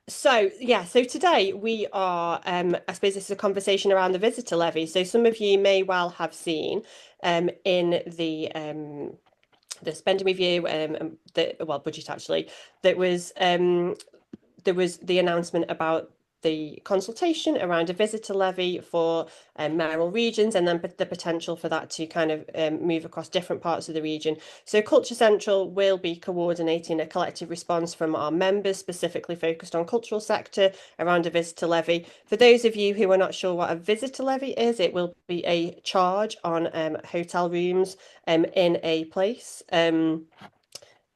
So today we are, I suppose this is a conversation around the visitor levy. So some of you may well have seen in the spending review, budget actually, that was there was the announcement about the consultation around a visitor levy for mayoral regions, and then the potential for that to kind of move across different parts of the region. So Culture Central will be coordinating a collective response from our members, specifically focused on cultural sector around a visitor levy. For those of you who are not sure what a visitor levy is, it will be a charge on hotel rooms in a place.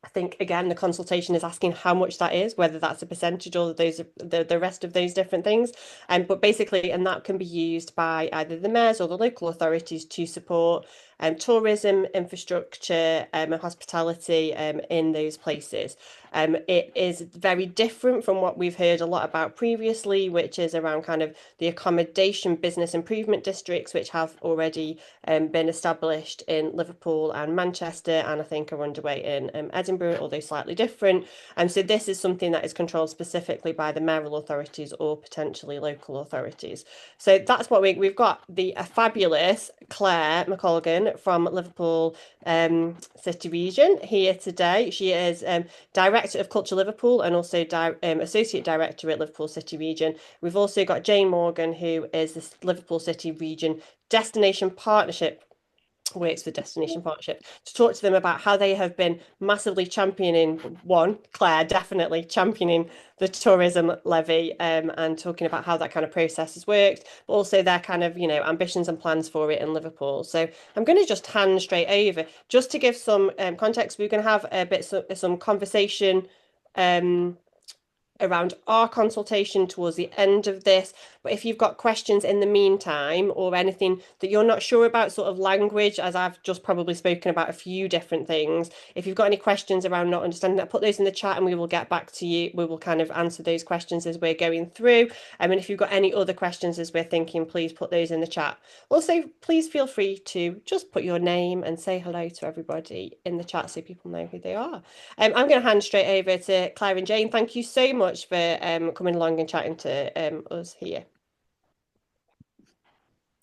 I think again the consultation is asking how much that is, whether that's a percentage or those the rest of those different things. But basically, and that can be used by either the mayors or the local authorities to support tourism, infrastructure, and hospitality in those places. It is very different from what we've heard a lot about previously, which is around kind of the accommodation business improvement districts, which have already been established in Liverpool and Manchester, and I think are underway in Edinburgh, although slightly different. And so this is something that is controlled specifically by the mayoral authorities or potentially local authorities. So that's what we've got the fabulous Claire McColgan from Liverpool City Region here today. She is Director of Culture Liverpool and also Associate Director at Liverpool City Region. We've also got Jane Morgan, who is the Liverpool City Region Destination Partnership, works for Destination Partnership, to talk to them about how they have been massively championing, Claire definitely championing the tourism levy, and talking about how that kind of process has worked, but also their kind of, ambitions and plans for it in Liverpool. So I'm going to just hand straight over. Just to give some context, we're going to have a bit some conversation around our consultation towards the end of this. But if you've got questions in the meantime or anything that you're not sure about, sort of language, as I've just probably spoken about a few different things, if you've got any questions around not understanding that, put those in the chat and we will get back to you. We will kind of answer those questions as we're going through. And if you've got any other questions as we're thinking, please put those in the chat. Also, please feel free to just put your name and say hello to everybody in the chat so people know who they are. I'm going to hand straight over to Claire and Jane. Thank you so much for coming along and chatting to us here.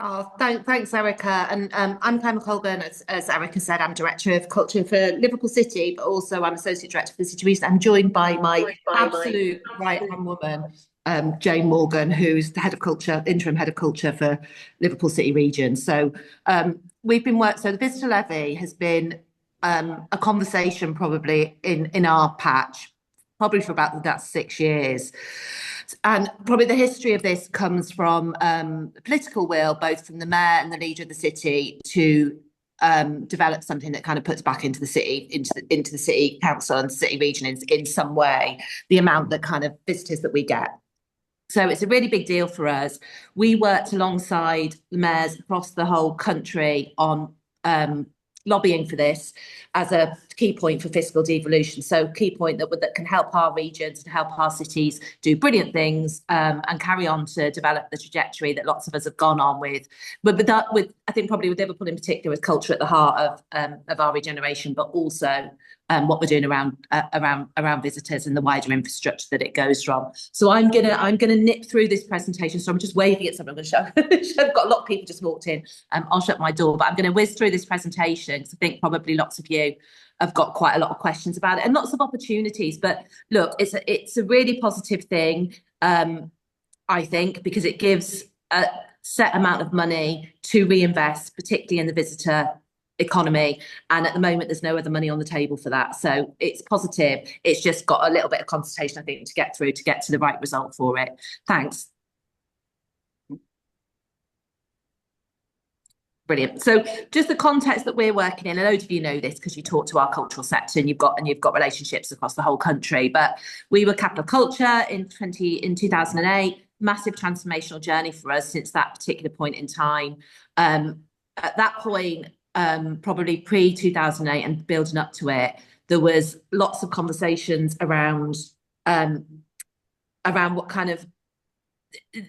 Oh, thanks, Erica. And I'm Claire McColgan. As Erica said, I'm Director of Culture for Liverpool City, but also I'm Associate Director for the City Region. I'm joined by my absolute right-hand woman, Jane Morgan, who's the Head of Culture, Interim Head of Culture for Liverpool City Region. So we've been so the visitor levy has been a conversation probably in our patch, probably for about that 6 years. And probably the history of this comes from political will, both from the mayor and the leader of the city, to develop something that kind of puts back into the city, into the city council and city region in some way, the amount that kind of visitors that we get. So it's a really big deal for us. We worked alongside the mayors across the whole country on lobbying for this as a key point for fiscal devolution. So key point that can help our regions and help our cities do brilliant things and carry on to develop the trajectory that lots of us have gone on with. But with I think probably with Liverpool in particular, with culture at the heart of our regeneration, but also what we're doing around visitors and the wider infrastructure that it goes from. So I'm gonna nip through this presentation. So I'm just waving at something. I'm gonna show. I've got a lot of people just walked in. I'll shut my door, but I'm going to whiz through this presentation because I think probably lots of you have got quite a lot of questions about it and lots of opportunities. But look, it's a really positive thing, I think, because it gives a set amount of money to reinvest, particularly in the visitor economy. And at the moment, there's no other money on the table for that. So it's positive. It's just got a little bit of consultation, I think, to get through to get to the right result for it. Thanks. Brilliant. So just the context that we're working in, a load of you know this because you talk to our cultural sector and you've got relationships across the whole country. But we were Capital Culture in 2008, massive transformational journey for us since that particular point in time. At that point, probably pre-2008 and building up to it, there was lots of conversations around what kind of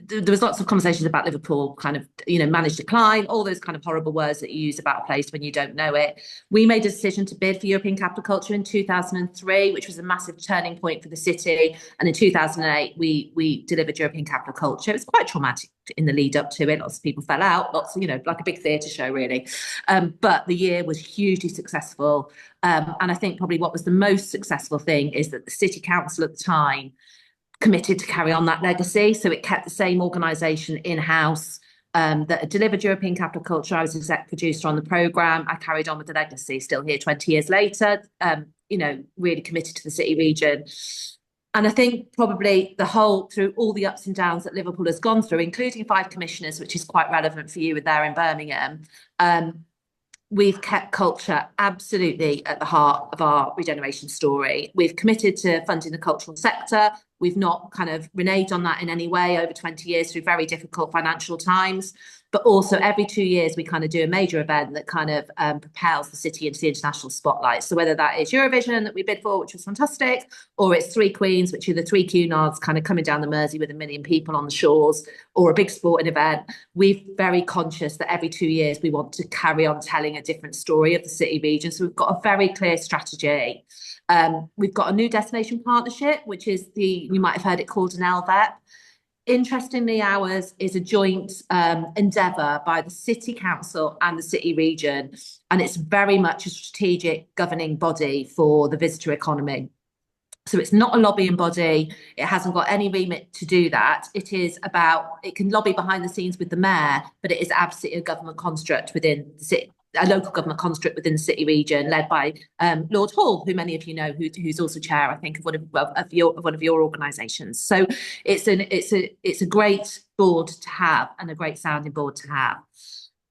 there was lots of conversations about Liverpool kind of, managed decline, all those kind of horrible words that you use about a place when you don't know it. We made a decision to bid for European Capital Culture in 2003, which was a massive turning point for the city. And in 2008, we delivered European Capital Culture. It was quite traumatic in the lead up to it. Lots of people fell out, like a big theatre show, really. But the year was hugely successful. And I think probably what was the most successful thing is that the City Council at the time committed to carry on that legacy. So it kept the same organisation in-house that had delivered European Capital Culture. I was exec producer on the programme. I carried on with the legacy, still here 20 years later, really committed to the city region. And I think probably through all the ups and downs that Liverpool has gone through, including 5 commissioners, which is quite relevant for you there in Birmingham, we've kept culture absolutely at the heart of our regeneration story. We've committed to funding the cultural sector. We've not kind of reneged on that in any way over 20 years through very difficult financial times. But also every 2 years, we kind of do a major event that kind of propels the city into the international spotlight. So whether that is Eurovision that we bid for, which was fantastic, or it's Three Queens, which are the 3 Cunards kind of coming down the Mersey with 1 million people on the shores, or a big sporting event, we're very conscious that every 2 years we want to carry on telling a different story of the city region. So we've got a very clear strategy. We've got a new destination partnership, which is you might have heard it called an LVEP. Interestingly, ours is a joint endeavour by the City Council and the city region, and it's very much a strategic governing body for the visitor economy. So it's not a lobbying body. It hasn't got any remit to do that. It can lobby behind the scenes with the mayor, but it is absolutely a government construct within the city, a local government construct within the city region, led by Lord Hall, who many of you know, who's also chair, I think, of one of your organisations. So it's a great board to have and a great sounding board to have.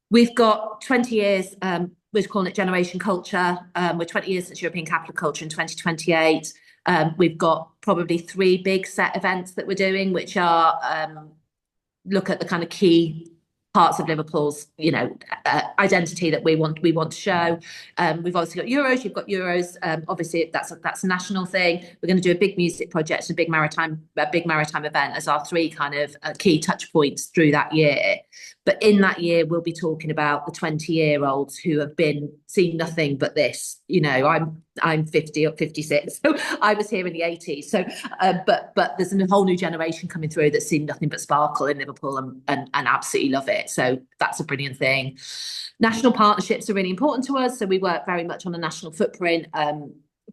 We've got 20 years. We're calling it Generation Culture. We're 20 years since European Capital Culture in 2028. We've got probably 3 big set events that we're doing, which are look at the kind of key parts of Liverpool's, identity that we want to show. We've obviously got Euros. You've got Euros. Obviously, that's a national thing. We're going to do a big music project and a big maritime event as our 3 kind of key touch points through that year. But in that year, we'll be talking about the 20-year-olds who have seen nothing but this. I'm 50 or 56, so I was here in the 80s. So, but there's a whole new generation coming through that's seen nothing but sparkle in Liverpool and absolutely love it. So that's a brilliant thing. National partnerships are really important to us. So we work very much on a national footprint.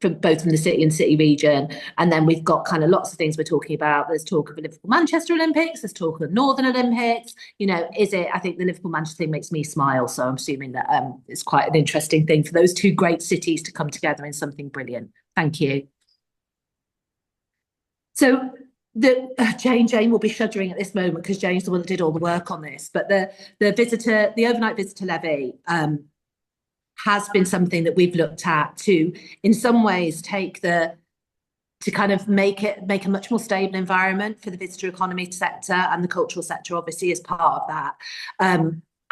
From the city and city region. And then we've got kind of lots of things we're talking about. There's talk of the Liverpool Manchester Olympics, there's talk of Northern Olympics. I think the Liverpool Manchester thing makes me smile. So I'm assuming that it's quite an interesting thing for those 2 great cities to come together in something brilliant. Thank you. So Jane will be shuddering at this moment because Jane's the one that did all the work on this. But the overnight visitor levy has been something that we've looked at to, in some ways, to kind of make a much more stable environment for the visitor economy sector, and the cultural sector obviously is part of that.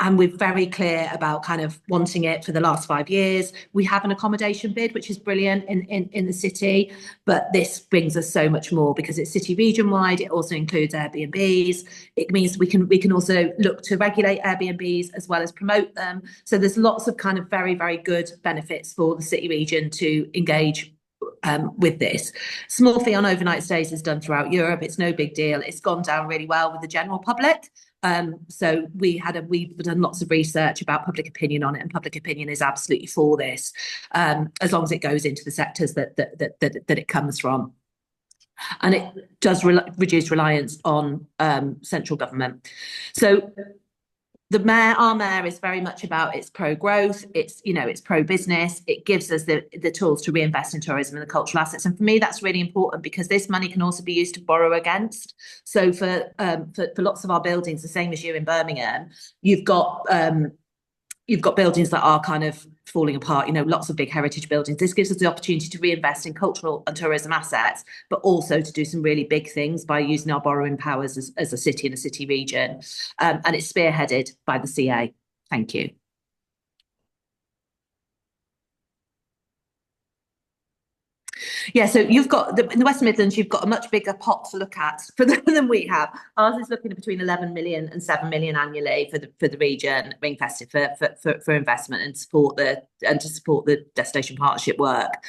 And we're very clear about kind of wanting it for the last 5 years. We have an accommodation bid, which is brilliant in the city, but this brings us so much more because it's city region wide. It also includes Airbnbs. It means we can also look to regulate Airbnbs as well as promote them. So there's lots of kind of very, very good benefits for the city region to engage with this. Small fee on overnight stays is done throughout Europe. It's no big deal. It's gone down really well with the general public. So we've done lots of research about public opinion on it, and public opinion is absolutely for this, as long as it goes into the sectors that it comes from. And it does reduce reliance on central government. So our mayor is very much about it's pro-growth, it's pro-business. It gives us the tools to reinvest in tourism and the cultural assets. And for me, that's really important because this money can also be used to borrow against. So for lots of our buildings, the same as you in Birmingham, you've got buildings that are kind of falling apart, lots of big heritage buildings. This gives us the opportunity to reinvest in cultural and tourism assets, but also to do some really big things by using our borrowing powers as a city and a city region. And it's spearheaded by the CA. Thank you. Yeah, so you've got in the West Midlands, you've got a much bigger pot to look at than we have. Ours is looking at between 11 million and 7 million annually for the region, ring festive for investment and to support the destination partnership work.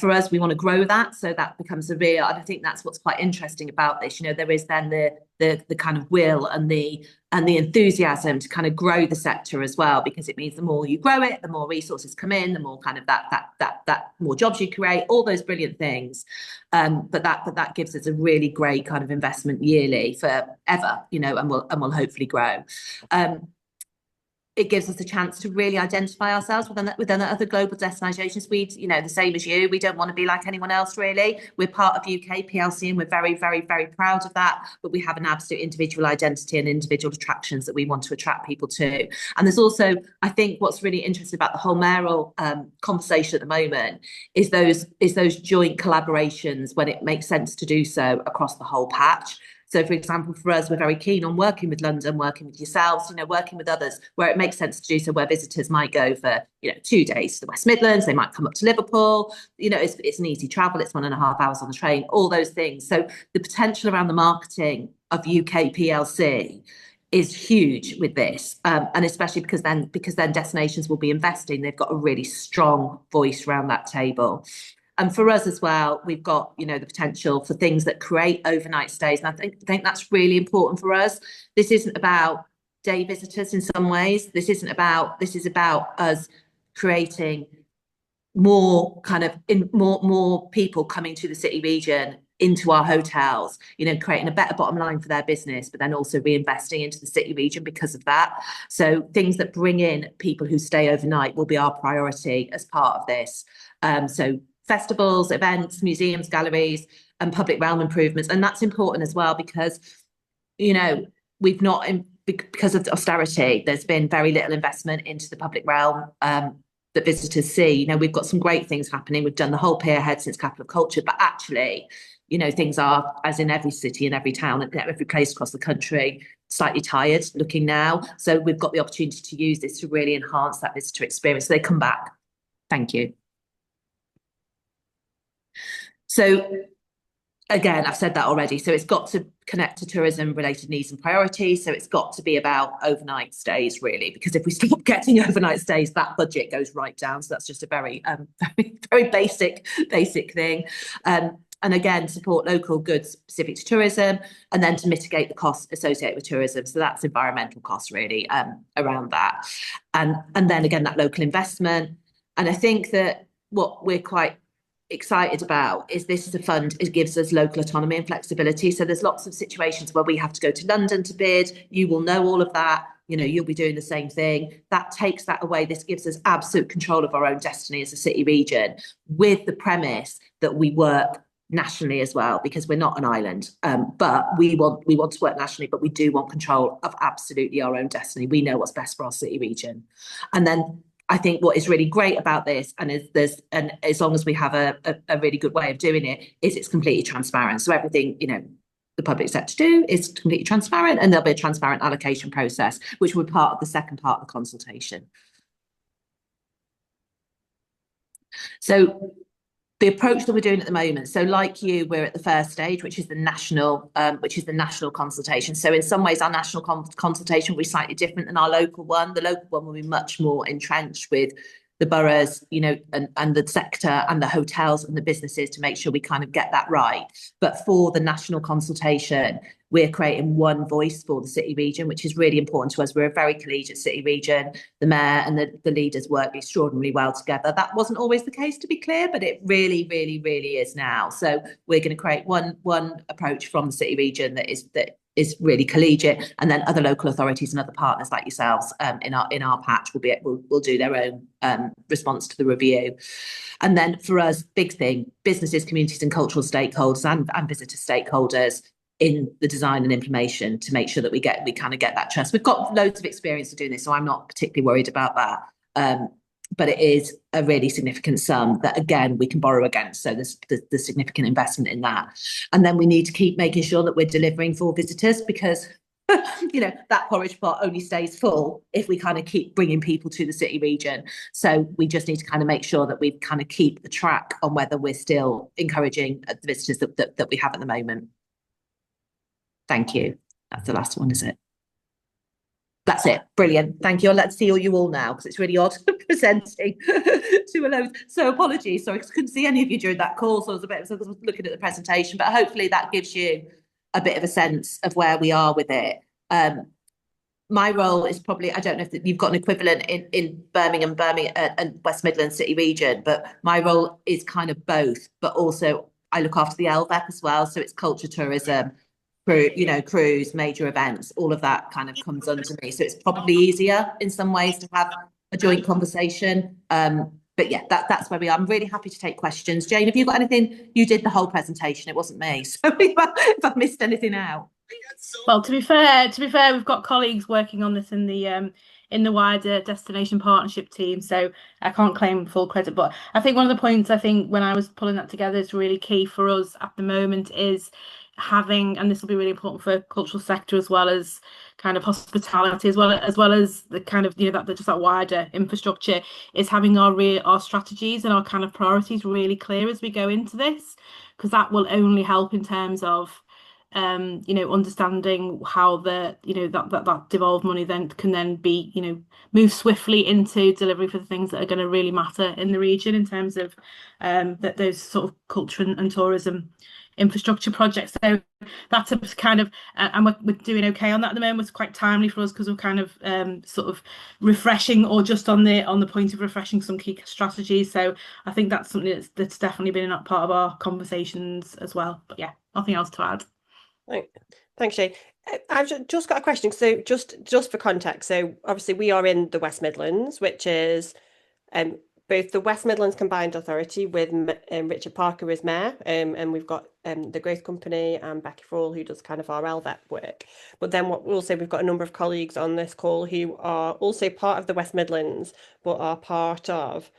For us, we want to grow that, so that becomes a real. And I think that's what's quite interesting about this. You know, there is then the kind of will and the enthusiasm to kind of grow the sector as well, because it means the more you grow it, the more resources come in, the more kind of that more jobs you create, all those brilliant things. But that gives us a really great kind of investment yearly forever, you know, and we'll hopefully grow. It gives us a chance to really identify ourselves within other global destinations. You know, the same as you, we don't want to be like anyone else, really. We're part of UK PLC and we're very, very, very proud of that. But we have an absolute individual identity and individual attractions that we want to attract people to. And there's also, I think, what's really interesting about the whole mayoral conversation at the moment is those joint collaborations when it makes sense to do so across the whole patch. So, for example, for us, we're very keen on working with London, working with yourselves, you know, working with others where it makes sense to do so, where visitors might go for, you know, 2 days to the West Midlands, they might come up to Liverpool, you know, it's an easy travel, it's 1.5 hours on the train, all those things. So the potential around the marketing of UK PLC is huge with this, and especially because then destinations will be investing, they've got a really strong voice around that table. And for us as well, we've got, you know, the potential for things that create overnight stays. And I think that's really important for us. This isn't about day visitors in some ways. This is about us creating more kind of more people coming to the city region into our hotels, you know, creating a better bottom line for their business, but then also reinvesting into the city region because of that. So things that bring in people who stay overnight will be our priority as part of this. So festivals, events, museums, galleries, and public realm improvements. And that's important as well because, you know, because of austerity, there's been very little investment into the public realm that visitors see. You know, we've got some great things happening. We've done the whole pier ahead since Capital of Culture, but actually, you know, things are, as in every city and every town and every place across the country, slightly tired looking now. So we've got the opportunity to use this to really enhance that visitor experience. So they come back. Thank you. So again, I've said that already. So it's got to connect to tourism related needs and priorities. So it's got to be about overnight stays, really, because if we stop getting overnight stays, that budget goes right down. So that's just a very, very basic thing. And again, support local goods specific to tourism, and then to mitigate the costs associated with tourism. So that's environmental costs, really, around that. And then again, that local investment. And I think that what we're quite excited about is this is a fund, it gives us local autonomy and flexibility. So there's lots of situations where we have to go to London to bid. You will know all of that. You know, you'll be doing the same thing. That takes that away. This gives us absolute control of our own destiny as a city region, with the premise that we work nationally as well, because we're not an island. But we want to work nationally, but we do want control of absolutely our own destiny. We know what's best for our city region. And then I think what is really great about this, and as long as we have a really good way of doing it, is it's completely transparent. So everything, you know, the public sector do is completely transparent, and there'll be a transparent allocation process, which will be part of the second part of the consultation. So the approach that we're doing at the moment, so like you, we're at the first stage, which is the national consultation. So in some ways, our national consultation will be slightly different than our local one. The local one will be much more entrenched with the boroughs, you know, and the sector and the hotels and the businesses to make sure we kind of get that right. But for the national consultation, we're creating one voice for the city region, which is really important to us. We're a very collegiate city region. The mayor and the leaders work extraordinarily well together. That wasn't always the case, to be clear, but it really, really, really is now. So we're going to create one approach from the city region that is really collegiate, and then other local authorities and other partners like yourselves in our patch will do their own response to the review. And then for us, big thing, businesses, communities and cultural stakeholders and visitor stakeholders in the design and implementation, to make sure that we kind of get that trust. We've got loads of experience of doing this, so I'm not particularly worried about that. But it is a really significant sum that, again, we can borrow against. So there's significant investment in that. And then we need to keep making sure that we're delivering for visitors, because you know, that porridge pot only stays full if we kind of keep bringing people to the city region. So we just need to kind of make sure that we kind of keep the track on whether we're still encouraging the visitors that we have at the moment. Thank you. That's the last one, is it? That's it. Brilliant. Thank you. Let's see you all now because it's really odd presenting to a load. So apologies. Sorry, I couldn't see any of you during that call. So I was looking at the presentation, but hopefully that gives you a bit of a sense of where we are with it. My role is probably, I don't know if you've got an equivalent in Birmingham and West Midlands City region, but my role is kind of both, but also I look after the LVEP as well. So it's culture, tourism, cruise, major events, all of that kind of comes under me. So it's probably easier in some ways to have a joint conversation. But yeah, that's where we are. I'm really happy to take questions. Jane, have you got anything? You did the whole presentation. It wasn't me. So if I've missed anything out. Well, to be fair, we've got colleagues working on this in the wider destination partnership team, so I can't claim full credit. But I think one of the points when I was pulling that together is really key for us at the moment is having, and this will be really important for cultural sector as well as kind of hospitality, as well as the kind of that wider infrastructure, is having our strategies and our kind of priorities really clear as we go into this, because that will only help in terms of understanding how that devolved money then can be move swiftly into delivery for the things that are going to really matter in the region in terms of that those sort of culture and tourism infrastructure projects. So that's a kind of and we're doing okay on that at the moment. It's quite timely for us because we're kind of sort of refreshing, or just on the point of refreshing some key strategies. So I think that's something that's definitely been a part of our conversations as well. But yeah, nothing else to add. Thanks, Jane. I've just got a question. So just for context, so obviously we are in the West Midlands, which is both the West Midlands Combined Authority with Richard Parker as mayor, and we've got the Growth Company and Becky Frawle, who does kind of our LVEP work. But then we've got a number of colleagues on this call who are also part of the West Midlands, but are part of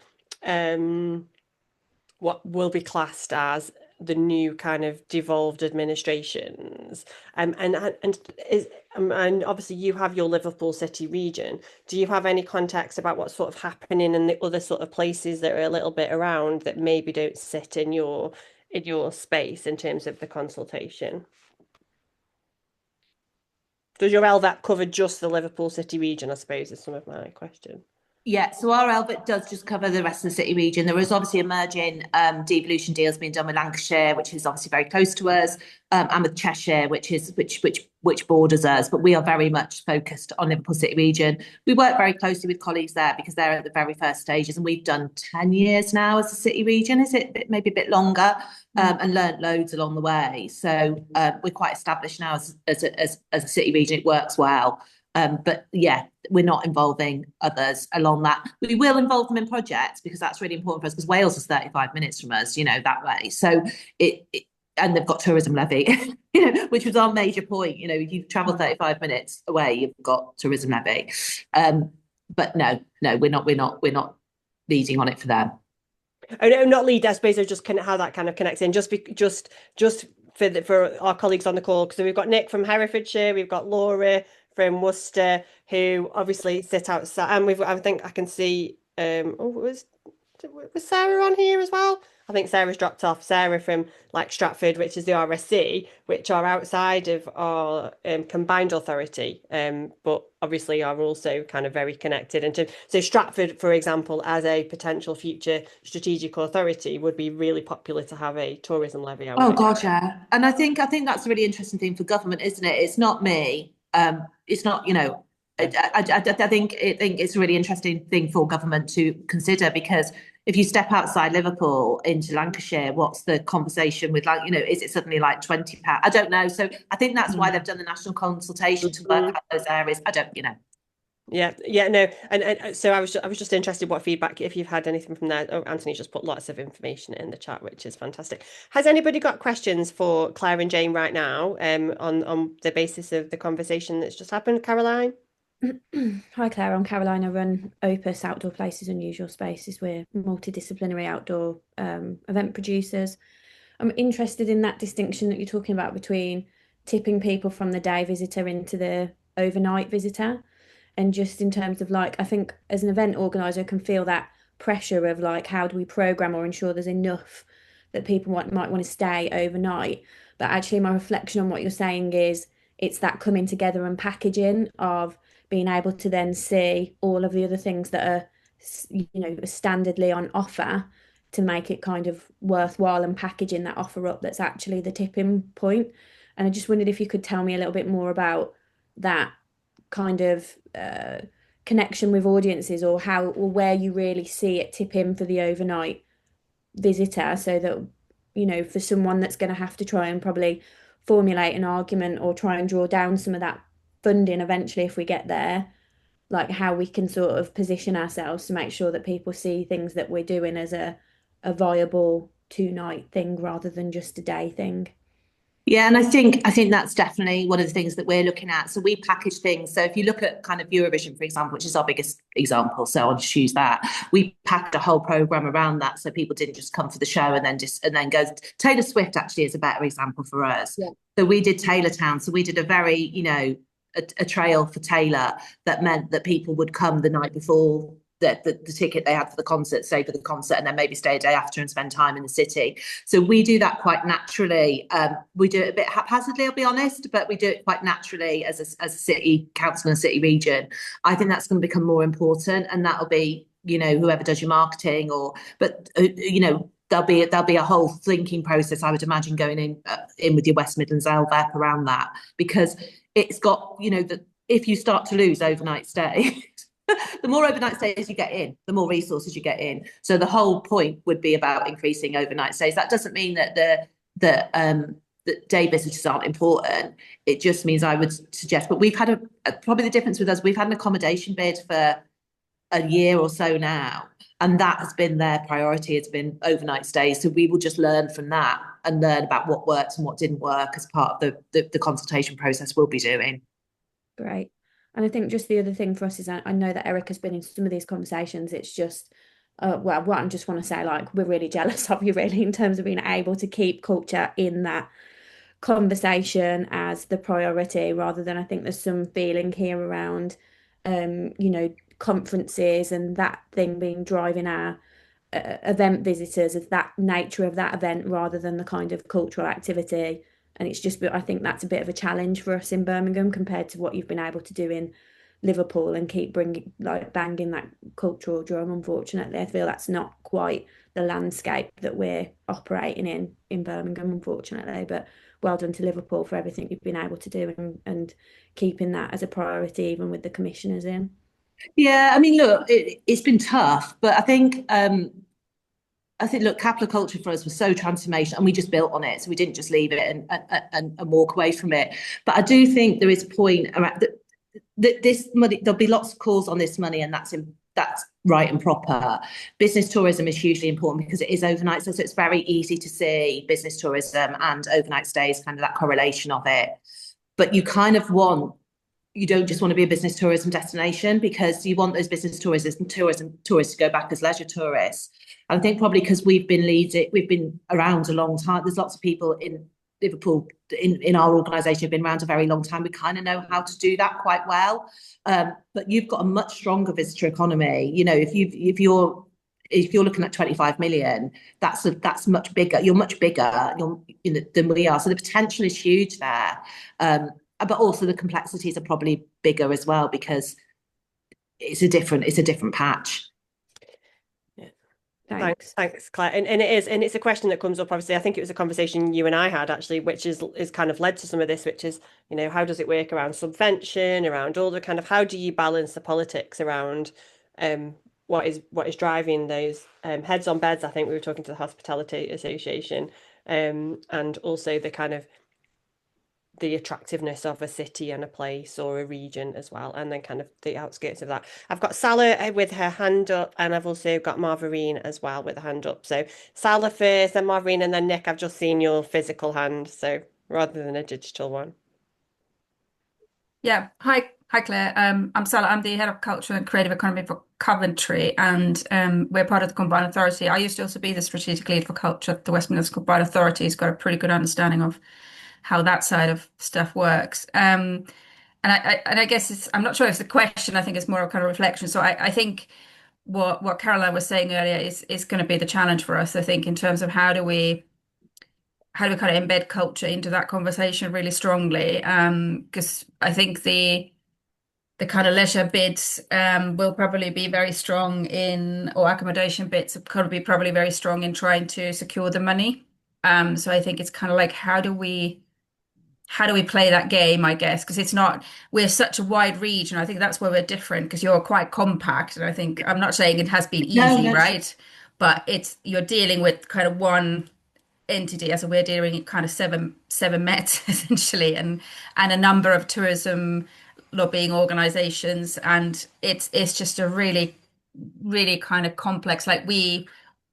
what will be classed as the new kind of devolved administrations, and obviously you have your Liverpool City region. Do you have any context about what's sort of happening in the other sort of places that are a little bit around that maybe don't sit in your space in terms of the consultation? Does your LVEP cover just the Liverpool City region, I suppose, is some of my question. Yeah, so our LVEP does just cover the rest of the city region. There is obviously emerging devolution deals being done with Lancashire, which is obviously very close to us, and with Cheshire, which borders us. But we are very much focused on Liverpool City region. We work very closely with colleagues there because they're at the very first stages, and we've done 10 years now as a city region. Is it maybe a bit longer? And learnt loads along the way. So we're quite established now as a city region. It works well. But yeah, we're not involving others along that. We will involve them in projects because that's really important for us, because Wales is 35 minutes from us, that way. So and they've got tourism levy, which was our major point. If you travel 35 minutes away, you've got tourism levy. But no, we're not leading on it for them. Oh no, not lead. I suppose I just how that kind of connects in. Just for our colleagues on the call, because we've got Nick from Herefordshire, we've got Laura from Worcester, who obviously sit outside, and I think I can see was Sarah on here as well? I think Sarah's dropped off. Sarah from Stratford, which is the RSC, which are outside of our combined authority, but obviously are also kind of very connected. And so Stratford, for example, as a potential future strategic authority, would be really popular to have a tourism levy. Oh God, yeah. And I think that's a really interesting thing for government, isn't it? It's not me. It's not, I think it's a really interesting thing for government to consider, because if you step outside Liverpool into Lancashire, what's the conversation with, is it suddenly like £20? I don't know. So I think that's why they've done the national consultation to work out those areas. I don't. Yeah, no, and so I was just interested what feedback, if you've had anything from there. Oh, Anthony just put lots of information in the chat, which is fantastic. Has anybody got questions for Claire and Jane right now, on the basis of the conversation that's just happened? Caroline? Hi Claire, I'm Caroline. I run Opus Outdoor Places Unusual Spaces. We're multidisciplinary outdoor event producers. I'm interested in that distinction that you're talking about between tipping people from the day visitor into the overnight visitor. And just in terms of like, I think as an event organizer, I can feel that pressure of like, how do we program or ensure there's enough that people might want to stay overnight. But actually, my reflection on what you're saying is it's that coming together and packaging of being able to then see all of the other things that are, standardly on offer to make it kind of worthwhile, and packaging that offer up that's actually the tipping point. And I just wondered if you could tell me a little bit more about that kind of connection with audiences, or how or where you really see it tip in for the overnight visitor, so that for someone that's going to have to try and probably formulate an argument or try and draw down some of that funding eventually if we get there, like how we can sort of position ourselves to make sure that people see things that we're doing as a viable 2-night thing rather than just a day thing. Yeah, and I think that's definitely one of the things that we're looking at. So we package things. So if you look at kind of Eurovision, for example, which is our biggest example, so I'll just use that. We packed a whole program around that, so people didn't just come for the show and then go. Taylor Swift actually is a better example for us. Yeah. So we did Taylor Town. So we did a very, a trail for Taylor that meant that people would come the night before the ticket they had for the concert, stay for the concert, and then maybe stay a day after and spend time in the city. So we do that quite naturally. We do it a bit haphazardly, I'll be honest, but we do it quite naturally as a city council and city region. I think that's going to become more important, and that'll be, whoever does your marketing there'll be a whole thinking process, I would imagine, going in with your West Midlands LVEP around that, because it's got, if you start to lose overnight stay, the more overnight stays you get in, the more resources you get in. So the whole point would be about increasing overnight stays. That doesn't mean that the day visitors aren't important. It just means, I would suggest, but we've had probably the difference with us, we've had an accommodation bid for a year or so now, and that has been their priority. It's been overnight stays. So we will just learn from that and learn about what works and what didn't work as part of the consultation process we'll be doing. Great. And I think just the other thing for us is, I know that Erica's been in some of these conversations. It's just, what I just want to say, like, we're really jealous of you, really, in terms of being able to keep culture in that conversation as the priority, rather than, I think there's some feeling here around, conferences and that thing being driving our event visitors, as that nature of that event rather than the kind of cultural activity. And it's just, I think that's a bit of a challenge for us in Birmingham compared to what you've been able to do in Liverpool and keep banging that cultural drum. Unfortunately, I feel that's not quite the landscape that we're operating in Birmingham, unfortunately. But well done to Liverpool for everything you've been able to do and keeping that as a priority, even with the commissioners in. Yeah, I mean, look, it's been tough, but I think, look, capital culture for us was so transformational, and we just built on it. So we didn't just leave it and walk away from it. But I do think there is a point around that this money, there'll be lots of calls on this money, and that's right and proper. Business tourism is hugely important because it is overnight. So it's very easy to see business tourism and overnight stays, kind of that correlation of it. But you don't just want to be a business tourism destination, because you want those business tourists to go back as leisure tourists. And I think probably because we've been around a long time. There's lots of people in Liverpool in our organisation who've been around a very long time. We kind of know how to do that quite well. But you've got a much stronger visitor economy. If you're looking at 25 million, that's much bigger. You're much bigger than we are. So the potential is huge there. But also the complexities are probably bigger as well, because it's a different patch. Yeah. Thanks, Claire. And it's a question that comes up, obviously. I think it was a conversation you and I had, actually, which is kind of led to some of this, which is, how does it work around subvention, around all the kind of, how do you balance the politics around what is driving those heads on beds? I think we were talking to the Hospitality Association, and also the kind of the attractiveness of a city and a place or a region as well, and then kind of the outskirts of that. I've got Salah with her hand up, and I've also got Marvarine as well with a hand up. So Salah first, then Marvarine, and then Nick. I've just seen your physical hand, so rather than a digital one. Yeah, hi Claire. I'm Salah. I'm the head of culture and creative economy for Coventry, and we're part of the Combined Authority. I used to also be the strategic lead for culture at the West Midlands Combined Authority. It's got a pretty good understanding of how that side of stuff works. And I guess I'm not sure if it's a question. I think it's more a kind of reflection. So I think what Caroline was saying earlier is going to be the challenge for us. I think in terms of how do we kind of embed culture into that conversation really strongly? Because I think the kind of leisure bits will probably be very strong in, or accommodation bits could be probably very strong in trying to secure the money. So I think it's kind of like how do we play that game, I guess, because we're such a wide region. I think that's where we're different because you're quite compact. And I think, I'm not saying it has been easy, right? But you're dealing with kind of one entity, as we're dealing with kind of seven Mets essentially, and a number of tourism lobbying organizations. And it's just a really, really kind of complex,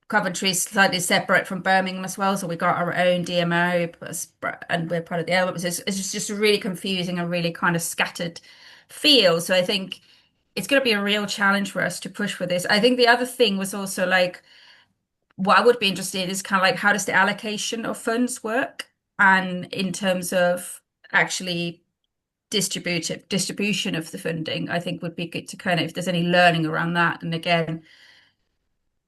Coventry is slightly separate from Birmingham as well, so we got our own DMO, and we're part of the element. It's just a really confusing and really kind of scattered field. So I think it's going to be a real challenge for us to push for this. I think the other thing was also like, what I would be interested in is kind of like, how does the allocation of funds work? And in terms of actually distribution of the funding, I think would be good to kind of, if there's any learning around that. And again,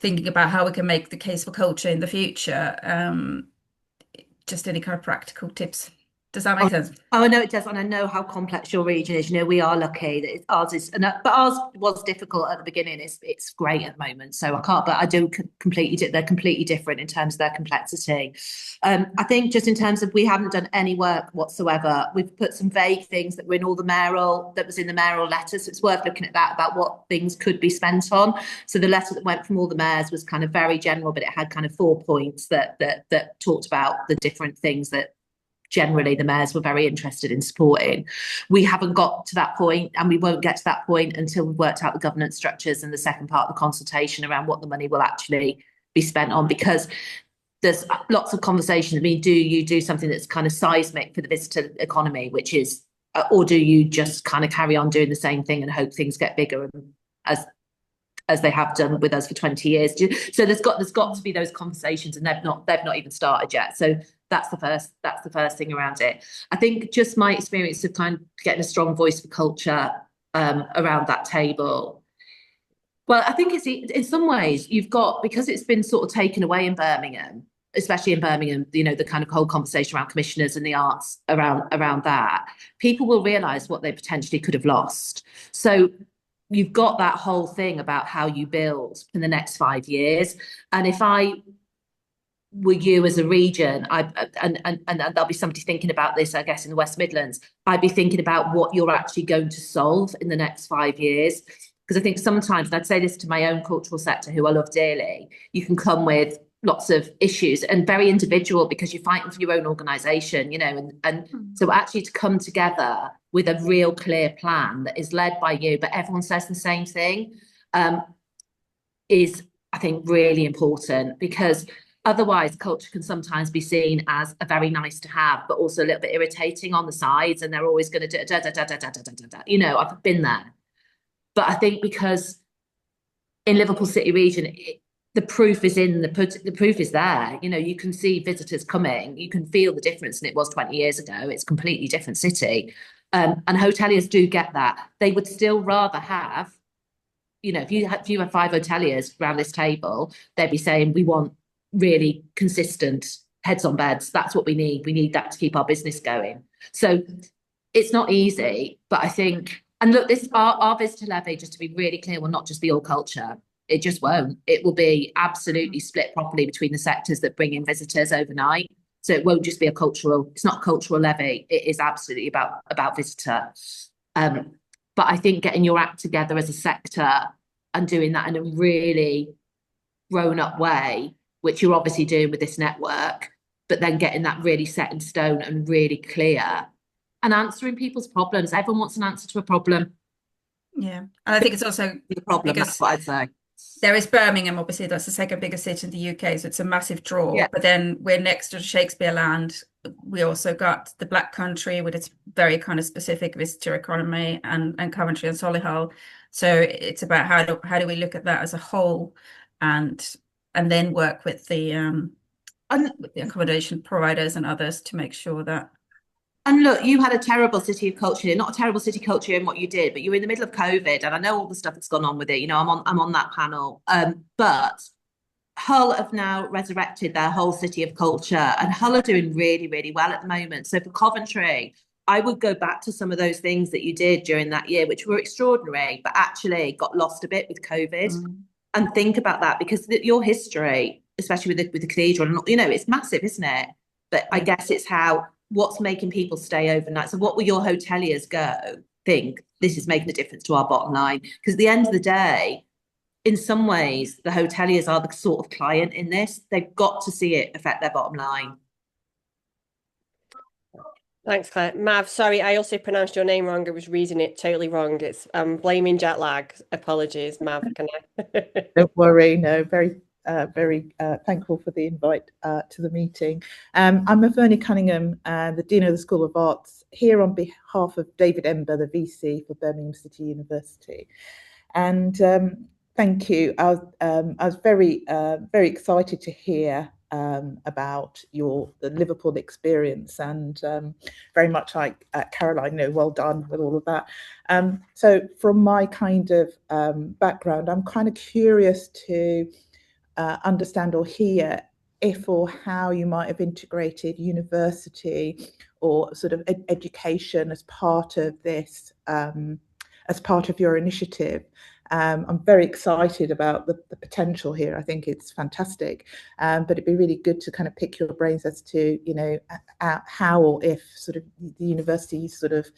thinking about how we can make the case for culture in the future, just any kind of practical tips. Does that make sense? Oh, I know it does, and I know how complex your region is. You know, we are lucky that ours is, but ours was difficult at the beginning. It's great at the moment, so I can't. But I do completely. They're completely different in terms of their complexity. I think just in terms of, we haven't done any work whatsoever. We've put some vague things that were in all the mayoral letters. So it's worth looking at that, about what things could be spent on. So the letter that went from all the mayors was kind of very general, but it had kind of 4 points that talked about the different things that generally the mayors were very interested in supporting. We haven't got to that point, and we won't get to that point until we've worked out the governance structures and the second part of the consultation around what the money will actually be spent on, because there's lots of conversation. I mean, do you do something that's kind of seismic for the visitor economy, which is, or do you just kind of carry on doing the same thing and hope things get bigger, as they have done with us for 20 years. So there's got to be those conversations, and they've not even started yet. So that's the first thing around it. I think just my experience of kind of getting a strong voice for culture around that table. Well, I think it's, in some ways you've got, because it's been sort of taken away in Birmingham, especially in Birmingham, you know, the kind of whole conversation around commissioners and the arts around that, people will realise what they potentially could have lost. So you've got that whole thing about how you build for the next 5 years. And if I were you as a region, and there'll be somebody thinking about this, I guess, in the West Midlands, I'd be thinking about what you're actually going to solve in the next 5 years. Because I think sometimes, and I'd say this to my own cultural sector, who I love dearly, you can come with lots of issues and very individual, because you're fighting for your own organisation, you know, and so actually to come together with a real clear plan that is led by you, but everyone says the same thing, is, I think, really important, because otherwise culture can sometimes be seen as a very nice to have, but also a little bit irritating on the sides, and they're always going to do da da da da da da da da. You know, I've been there. But I think because in Liverpool City region, the proof is the proof is there. You know, you can see visitors coming, you can feel the difference than it was 20 years ago. It's a completely different city. And hoteliers do get that. They would still rather have, you know, if you have 5 hoteliers around this table, they'd be saying, we want really consistent heads on beds. That's what we need. We need that to keep our business going. So it's not easy, but I think, and look, this our visitor levy, just to be really clear, will not just be all culture. It just won't. It will be absolutely split properly between the sectors that bring in visitors overnight. So it won't just be it's not a cultural levy. It is absolutely about visitor. But I think getting your act together as a sector and doing that in a really grown-up way, which you're obviously doing with this network, but then getting that really set in stone and really clear, and answering people's problems. Everyone wants an answer to a problem. Yeah, and I think it's also the problem. That's what I'd say. There is Birmingham, obviously, that's the second biggest city in the UK, so it's a massive draw. Yeah. But then we're next to Shakespeare Land. We also got the Black Country with its very kind of specific visitor economy, and Coventry and Solihull. So it's about how do we look at that as a whole, and then work with the accommodation providers and others to make sure that And look, you had a terrible city of culture here, not a terrible city culture in what you did, but you were in the middle of COVID, and I know all the stuff that's gone on with it. You know, I'm on that panel. But Hull have now resurrected their whole city of culture, and Hull are doing really, really well at the moment. So for Coventry, I would go back to some of those things that you did during that year, which were extraordinary, but actually got lost a bit with COVID. And think about that, because your history, especially with the cathedral, and you know, it's massive, isn't it? But I guess it's what's making people stay overnight. So what will your hoteliers think this is making a difference to our bottom line? Because at the end of the day, in some ways, the hoteliers are the sort of client in this. They've got to see it affect their bottom line. Thanks, Claire. Mav, sorry, I also pronounced your name wrong. I was reading it totally wrong. I'm blaming jet lag. Apologies, Mav. Can I? Don't worry. No, very thankful for the invite to the meeting. I'm Mavernie Cunningham, the Dean of the School of Arts, here on behalf of David Ember, the VC for Birmingham City University. And thank you. I was very excited to hear about the Liverpool experience, and very much like Caroline, well done with all of that. So from my kind of background, I'm kind of curious to understand or hear if or how you might have integrated university or sort of education as part of this, as part of your initiative. I'm very excited about the potential here. I think it's fantastic, but it'd be really good to kind of pick your brains as to, how or if sort of the university's sort of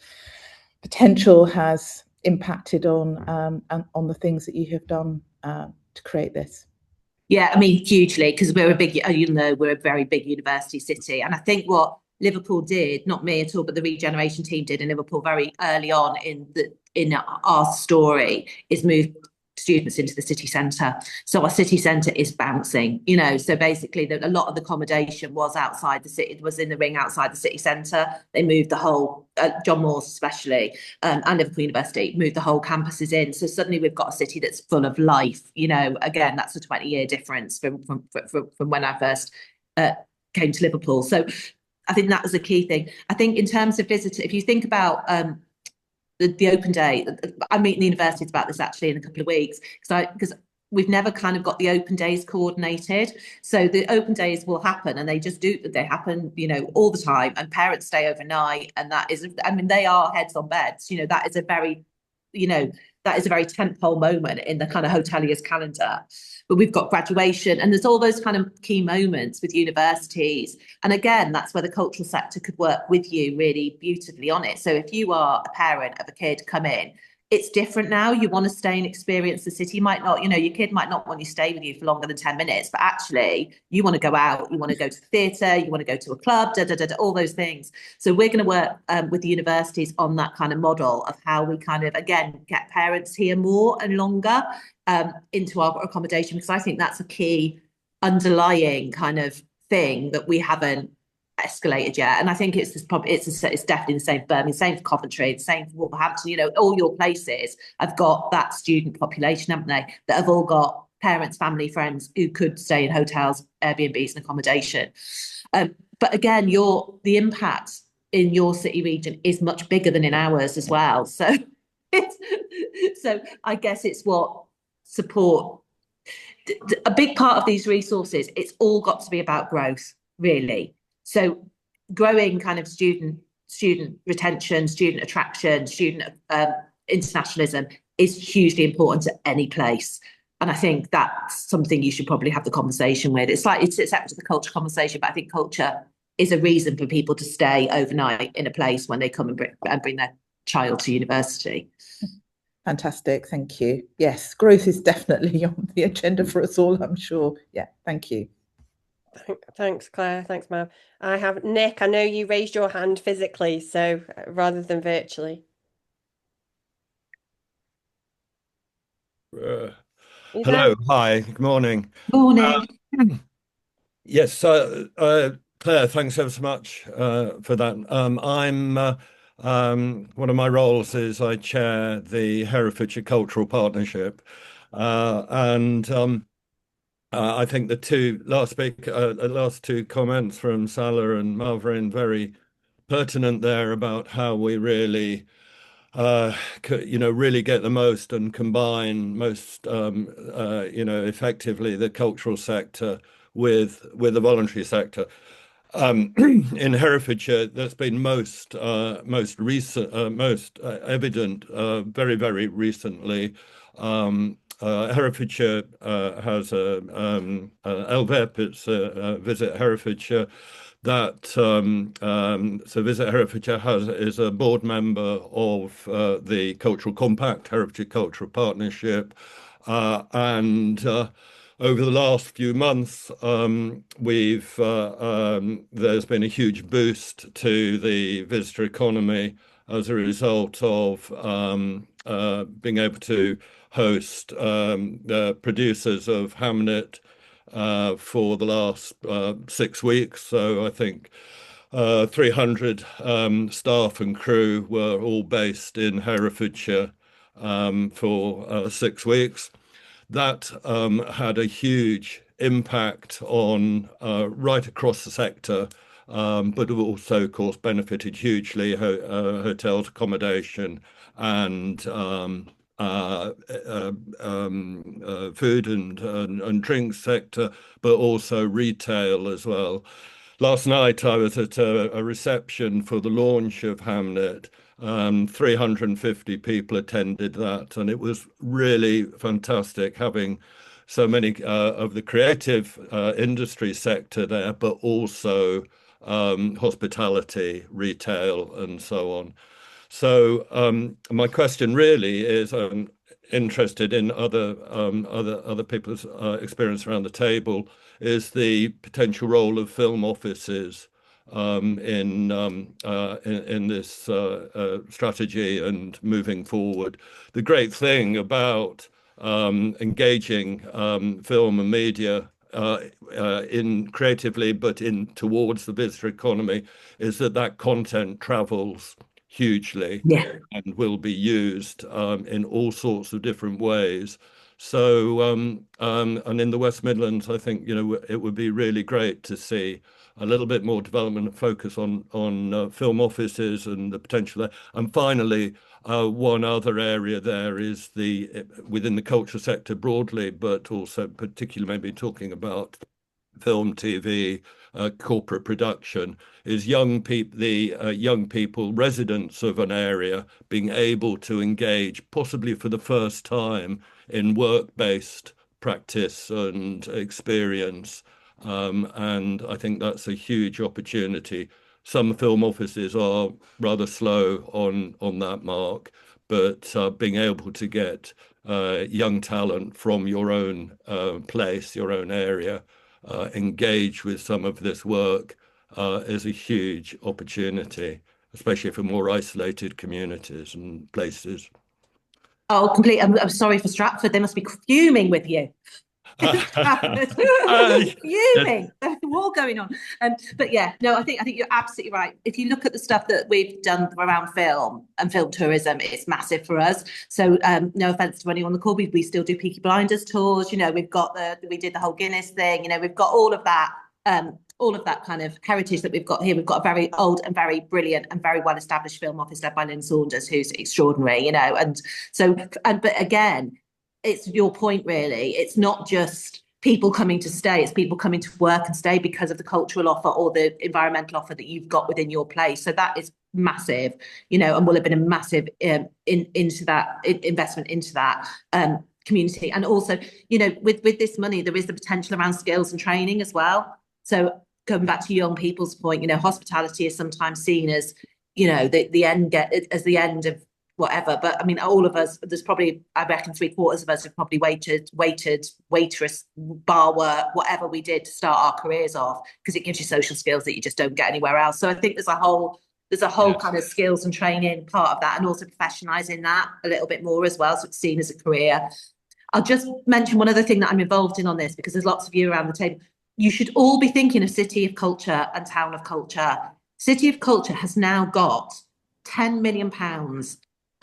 potential has impacted on the things that you have done to create this. Yeah, I mean, hugely, because we're we're a very big university city. And I think what Liverpool did, not me at all, but the regeneration team did in Liverpool very early on in our story, is move students into the city centre. So our city centre is bouncing, so basically a lot of the accommodation was outside the city, was in the ring outside the city centre. They moved the whole, John Moores especially, and Liverpool University moved the whole campuses in. So suddenly we've got a city that's full of life, again, that's a 20-year difference from when I first came to Liverpool. So I think that was a key thing. I think in terms of visitor, if you think about the open day, I'm meeting the universities about this actually in a couple of weeks, because we've never kind of got the open days coordinated. So the open days will happen, and they happen, all the time, and parents stay overnight, and that is, they are heads on beds. That is a very, that is a very tentpole moment in the kind of hotelier's calendar. But we've got graduation, and there's all those kind of key moments with universities. And again, that's where the cultural sector could work with you really beautifully on it. So if you are a parent of a kid come in, it's different now. You want to stay and experience the city. You might not, your kid might not want you to stay with you for longer than 10 minutes, but actually you want to go out, you want to go to the theatre, you want to go to a club, all those things. So we're going to work with the universities on that kind of model of how we kind of, again, get parents here more and longer into our accommodation, because I think that's a key underlying kind of thing that we haven't escalated yet. And I think it's definitely the same for Birmingham, same for Coventry, the same for Wolverhampton. All your places have got that student population, haven't they, that have all got parents, family, friends who could stay in hotels, Airbnbs and accommodation. But again, the impact in your city region is much bigger than in ours as well. So I guess it's what support, a big part of these resources, it's all got to be about growth, really. So growing kind of student retention, student attraction, student internationalism is hugely important to any place. And I think that's something you should probably have the conversation with. It's separate to the culture conversation, but I think culture is a reason for people to stay overnight in a place when they come and bring their child to university. Fantastic, thank you. Yes, growth is definitely on the agenda for us all, I'm sure. Yeah, thank you. Thanks, Claire. Thanks, Mav. I have Nick. I know you raised your hand physically, so rather than virtually. Hello, hi, good morning. Morning. Yes, Claire, thanks ever so much for that. One of my roles is I chair the Herefordshire Cultural Partnership, and I think the last two comments from Salah and Malvern very pertinent there about how we really really get the most and combine most, effectively the cultural sector with the voluntary sector. In Herefordshire, that's been most recent, most evident very, very recently. Herefordshire has a LVEP, it's Visit Herefordshire. That so Visit Herefordshire is a board member of the Cultural Compact, Herefordshire Cultural Partnership, and over the last few months, there's been a huge boost to the visitor economy as a result of being able to host the producers of Hamnet for the last 6 weeks. So I think 300 staff and crew were all based in Herefordshire for 6 weeks. That had a huge impact on right across the sector, but also, of course, benefited hugely hotels, accommodation, and food and drink sector, but also retail as well. Last night I was at a reception for the launch of Hamnet. 350 people attended that, and it was really fantastic having so many of the creative industry sector there, but also hospitality, retail, and so on. So my question really is, I'm interested in other people's experience around the table, is the potential role of film offices in this strategy and moving forward. The great thing about engaging film and media in creatively, but in towards the visitor economy, is that content travels hugely and will be used in all sorts of different ways. So, and in the West Midlands, I think, it would be really great to see a little bit more development and focus on film offices and the potential there. And finally, one other area there is within the culture sector broadly, but also particularly maybe talking about film, TV, corporate production, is young people, residents of an area, being able to engage, possibly for the first time, in work-based practice and experience. And I think that's a huge opportunity. Some film offices are rather slow on that mark, but being able to get young talent from your own place, your own area, engage with some of this work is a huge opportunity, especially for more isolated communities and places. Oh, completely. I'm sorry for Stratford. They must be fuming with you. Fuming. There's a war going on. But yeah, no, I think you're absolutely right. If you look at the stuff that we've done around film and film tourism, it's massive for us. So no offense to anyone on the call, we still do Peaky Blinders tours. We did the whole Guinness thing. We've got all of that kind of heritage that we've got here. We've got a very old and very brilliant and very well established film office led by Lynn Saunders, who's extraordinary. But again, it's your point, really. It's not just people coming to stay, it's people coming to work and stay because of the cultural offer or the environmental offer that you've got within your place. So that is massive, and will have been a massive into that investment into that community. And also, with this money, there is the potential around skills and training as well. So going back to young people's point, hospitality is sometimes seen as, the end of whatever. But I mean, all of us, there's probably, I reckon 3/4 of us have probably waited, waitress, bar work, whatever we did to start our careers off, because it gives you social skills that you just don't get anywhere else. So I think there's a whole kind of skills and training part of that, and also professionalising that a little bit more as well, so it's seen as a career. I'll just mention one other thing that I'm involved in on this, because there's lots of you around the table. You should all be thinking of City of Culture and Town of Culture. City of Culture has now got £10 million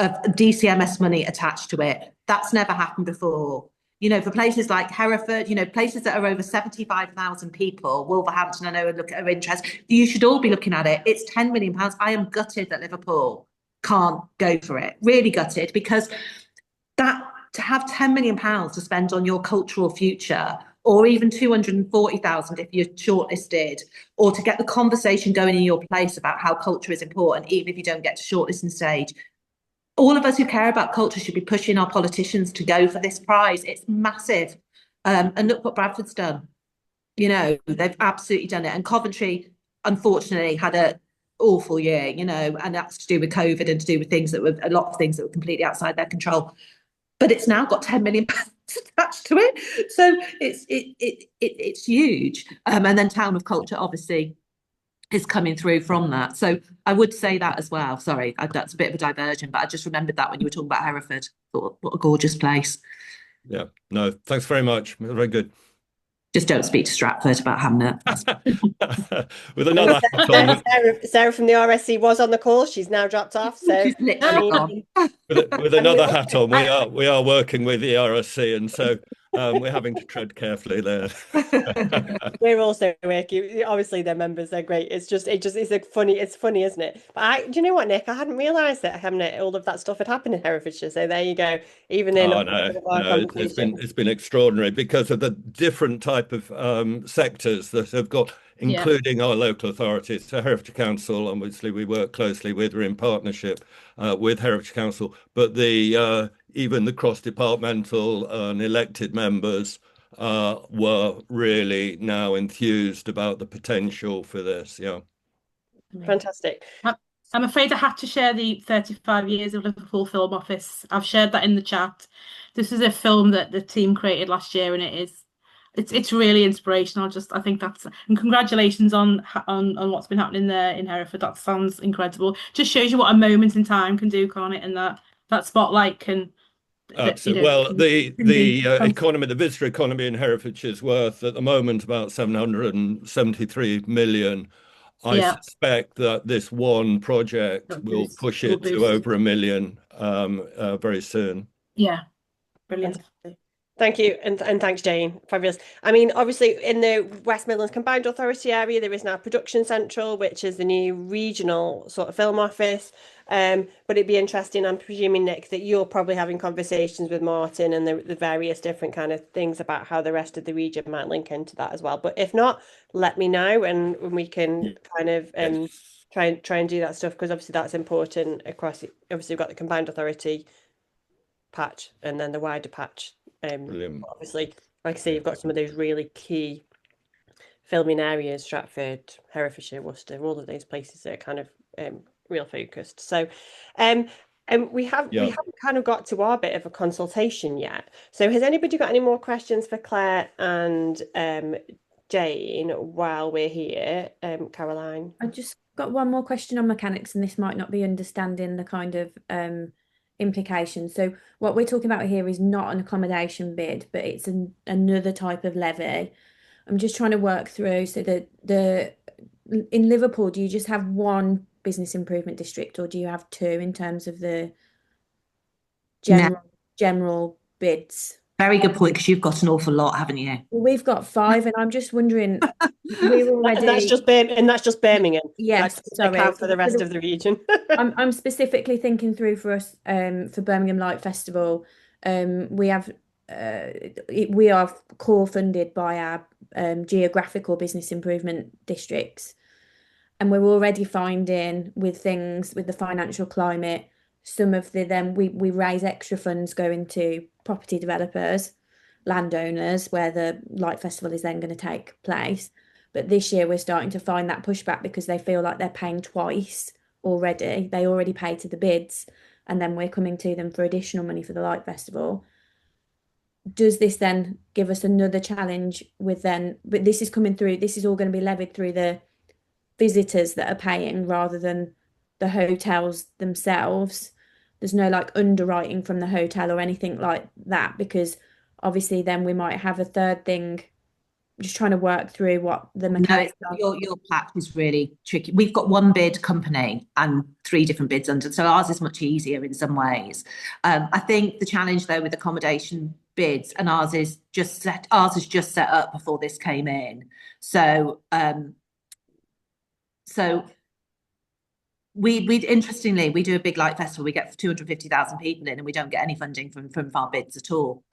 of DCMS money attached to it. That's never happened before. You know, for places like Hereford, you know, places that are over 75,000 people, Wolverhampton, I know are interested. You should all be looking at it. It's £10 million. I am gutted that Liverpool can't go for it. Really gutted, because that, to have £10 million to spend on your cultural future, or even 240,000 if you're shortlisted, or to get the conversation going in your place about how culture is important, even if you don't get to shortlisting stage. All of us who care about culture should be pushing our politicians to go for this prize. It's massive. And look what Bradford's done. You know, they've absolutely done it. And Coventry, unfortunately, had an awful year, you know, and that's to do with COVID and to do with things that were, a lot of things that were completely outside their control. But it's now got £10 million attached to it. So it's huge. And then Town of Culture, obviously, is coming through from that. So I would say that as well. Sorry, that's a bit of a diversion, but I just remembered that when you were talking about Hereford. Thought, what a gorgeous place. Yeah, no, thanks very much. Very good. Just don't speak to Stratford about Hamnet. With another hat on. Sarah from the RSC was on the call. She's now dropped off. So She's literally gone. With another hat on, we are working with the RSC, and so we're having to tread carefully there. We're also working. Obviously, their members are great. It's funny, isn't it? But do you know what, Nick? I hadn't realised that all of that stuff had happened in Herefordshire. So there you go. Even in it's been extraordinary because of the different type of sectors that have got, including our local authorities. So Herefordshire Council, obviously, we work closely with, we're in partnership with Herefordshire Council, but even the cross-departmental and elected members were really now enthused about the potential for this. Yeah. Fantastic. I'm afraid I had to share the 35 years of Liverpool Film Office. I've shared that in the chat. This is a film that the team created last year, and it's really inspirational. I think and congratulations on what's been happening there in Hereford. That sounds incredible. Just shows you what a moment in time can do, can't it? And that spotlight can. Absolutely. Well, the economy, the visitor economy in Herefordshire is worth at the moment about 773 million. I suspect that this one project will push it to over 1 million very soon. Yeah, brilliant. Thank you, and thanks, Jane. Fabulous. I mean, obviously, in the West Midlands Combined Authority area, there is now Production Central, which is the new regional sort of film office. But it'd be interesting, I'm presuming, Nick, that you're probably having conversations with Martin and the various different kind of things about how the rest of the region might link into that as well. But if not, let me know, and we can kind of try and do that stuff, because obviously that's important across. Obviously, we've got the Combined Authority patch and then the wider patch. Obviously, like I say, you've got some of those really key filming areas: Stratford, Herefordshire, Worcester, all of those places that are kind of real focused. So, and we haven't kind of got to our bit of a consultation yet. So, has anybody got any more questions for Claire and Jane while we're here? Caroline, I just got one more question on mechanics, and this might not be understanding the kind of implications. So what we're talking about here is not an accommodation bid, but it's another type of levy. I'm just trying to work through. So in Liverpool, do you just have one business improvement district, or do you have two in terms of the general bids? Very good point, because you've got an awful lot, haven't you? Well, we've got 5, and I'm just wondering. We're already. And that's just Birmingham. Yes, sorry. Account for the rest of the region. I'm specifically thinking through for us for Birmingham Light Festival. We are core funded by our geographical business improvement districts, and we're already finding with the financial climate, some of we raise extra funds going to property developers, landowners, where the Light Festival is then going to take place. But this year we're starting to find that pushback because they feel like they're paying twice already. They already paid to the bids, and then we're coming to them for additional money for the Light Festival. Does this then give us another challenge but this is coming through, this is all going to be levied through the visitors that are paying rather than the hotels themselves. There's no underwriting from the hotel or anything like that, because obviously then we might have a third thing. Just trying to work through what the mechanics are. Your patch is really tricky. We've got one bid company and 3 different bids under, so ours is much easier in some ways. I think the challenge though with accommodation bids, and ours is just set up before this came in. So we interestingly, we do a big light festival, we get 250,000 people in, and we don't get any funding from our bids at all.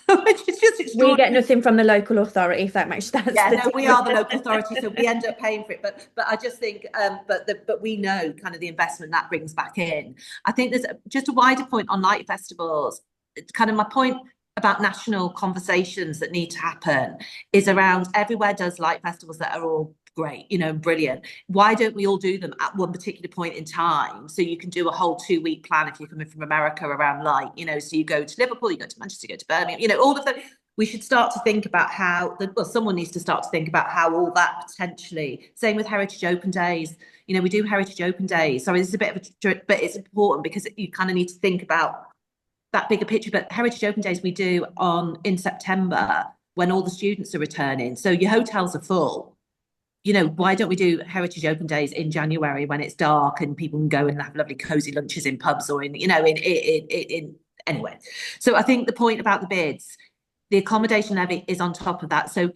Which is just extraordinary. We get nothing from the local authority, if that makes sense. Yeah, no, we are the local authority, so we end up paying for it. But I just think, but we know kind of the investment that brings back in. I think there's just a wider point on light festivals. It's kind of my point about national conversations that need to happen is around everywhere does light festivals that are all great, you know, brilliant. Why don't we all do them at one particular point in time? So you can do a whole 2-week plan if you're coming from America around light, you know, so you go to Liverpool, you go to Manchester, you go to Birmingham, you know, all of that. We should start to think about how, someone needs to start to think about how all that potentially, same with Heritage Open Days, you know, we do Heritage Open Days. Sorry, this is a bit of a, but it's important because you kind of need to think about that bigger picture. But Heritage Open Days we do in September when all the students are returning. So your hotels are full. You know, why don't we do Heritage Open Days in January when it's dark and people can go and have lovely cozy lunches in pubs or in, you know, in anyway. So I think the point about the bids, the accommodation levy is on top of that. So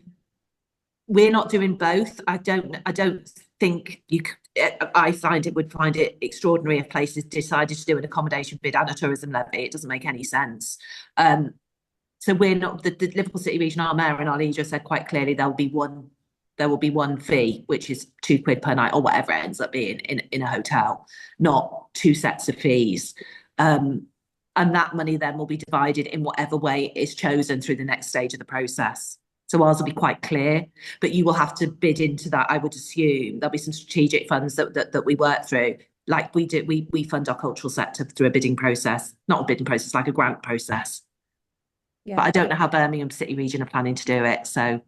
we're not doing both. I don't think I would find it extraordinary if places decided to do an accommodation bid and a tourism levy. It doesn't make any sense. So we're not, the Liverpool City Region, our mayor and our leader said quite clearly there will be one fee, which is £2 per night or whatever it ends up being in a hotel, not 2 sets of fees. And that money then will be divided in whatever way is chosen through the next stage of the process. So ours will be quite clear, but you will have to bid into that. I would assume there'll be some strategic funds that we work through, like we do. We fund our cultural sector through a bidding process, not a bidding process, like a grant process. Yeah. But I don't know how Birmingham City Region are planning to do it. So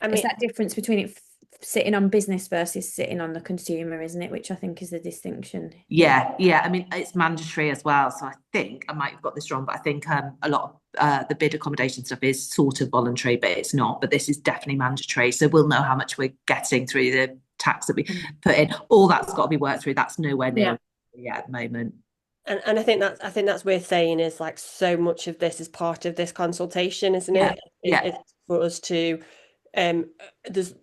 I mean, it's that difference between it sitting on business versus sitting on the consumer, isn't it? Which I think is the distinction. Yeah. I mean, it's mandatory as well. So I think I might have got this wrong, but I think a lot of the bid accommodation stuff is sort of voluntary, but it's not. But this is definitely mandatory. So we'll know how much we're getting through the tax that we put in. All that's got to be worked through. That's nowhere near at the moment. And I think that's worth saying is like so much of this is part of this consultation, isn't it? It's for us to there's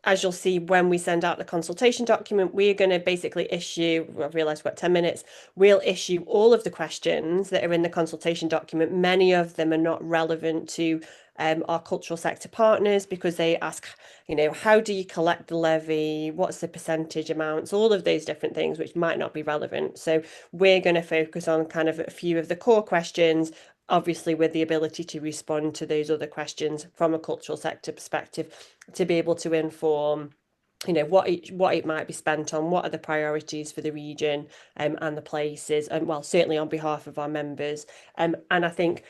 as you'll see when we send out the consultation document, we're going to basically issue, I've realized we've got 10 minutes, we'll issue all of the questions that are in the consultation document. Many of them are not relevant to our cultural sector partners because they ask, you know, how do you collect the levy, what's the percentage amounts, all of those different things which might not be relevant. So we're going to focus on kind of a few of the core questions, obviously with the ability to respond to those other questions from a cultural sector perspective to be able to inform, you know, what it might be spent on, what are the priorities for the region and the places, and well, certainly on behalf of our members. And I think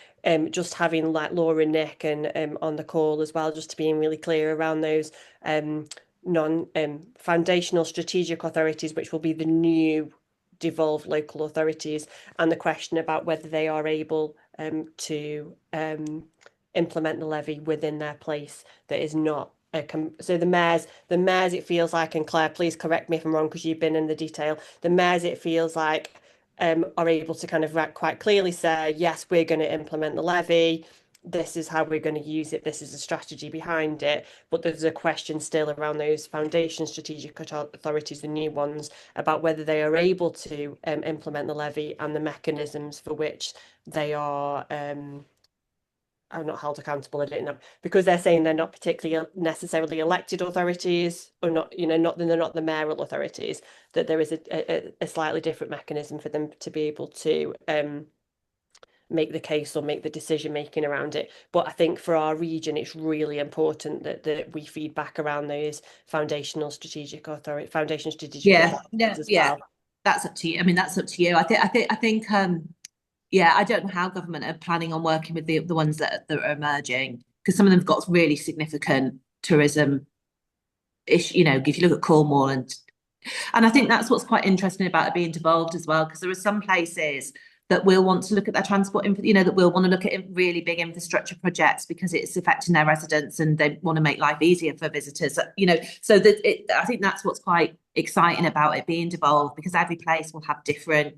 just having like Laura and Nick and on the call as well, just to being really clear around those foundational strategic authorities, which will be the new devolved local authorities, and the question about whether they are able to implement the levy within their place that is not so the mayors it feels like, and Claire please correct me if I'm wrong because you've been in the detail, the mayors it feels like are able to kind of quite clearly say yes, we're going to implement the levy, this is how we're going to use it, this is the strategy behind it. But there's a question still around those foundation strategic authorities, the new ones, about whether they are able to implement the levy and the mechanisms for which they are not held accountable. I don't know, because they're saying they're not particularly necessarily elected authorities, or not, you know, they're not the mayoral authorities, that there is a slightly different mechanism for them to be able to make the case or make the decision making around it. But I think for our region it's really important that we feed back around those foundational strategic authority, as well. That's up to you. I mean, that's up to you. I think I don't know how government are planning on working with the ones that are emerging, because some of them have got really significant tourism issue, you know, if you look at Cornwall, and I think that's what's quite interesting about it being devolved as well, because there are some places that will want to look at their transport, you know, that will want to look at really big infrastructure projects because it's affecting their residents and they want to make life easier for visitors, you know. So I think that's what's quite exciting about it being devolved, because every place will have different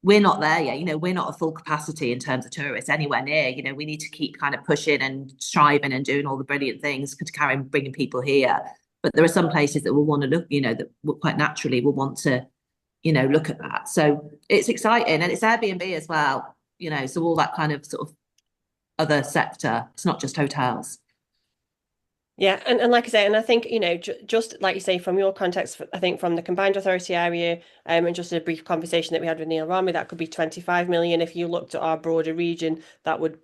we're not there yet. You know, we're not at full capacity in terms of tourists anywhere near. You know, we need to keep kind of pushing and striving and doing all the brilliant things to carry on bringing people here. But there are some places that will want to look, you know, that will quite naturally will want to, you know, look at that. So it's exciting, and it's Airbnb as well, you know, so all that kind of sort of other sector. It's not just hotels. Yeah, and like I say, and I think, you know, just like you say, from your context, I think from the combined authority area, and just a brief conversation that we had with Neil Rami, that could be 25 million. If you looked at our broader region, that would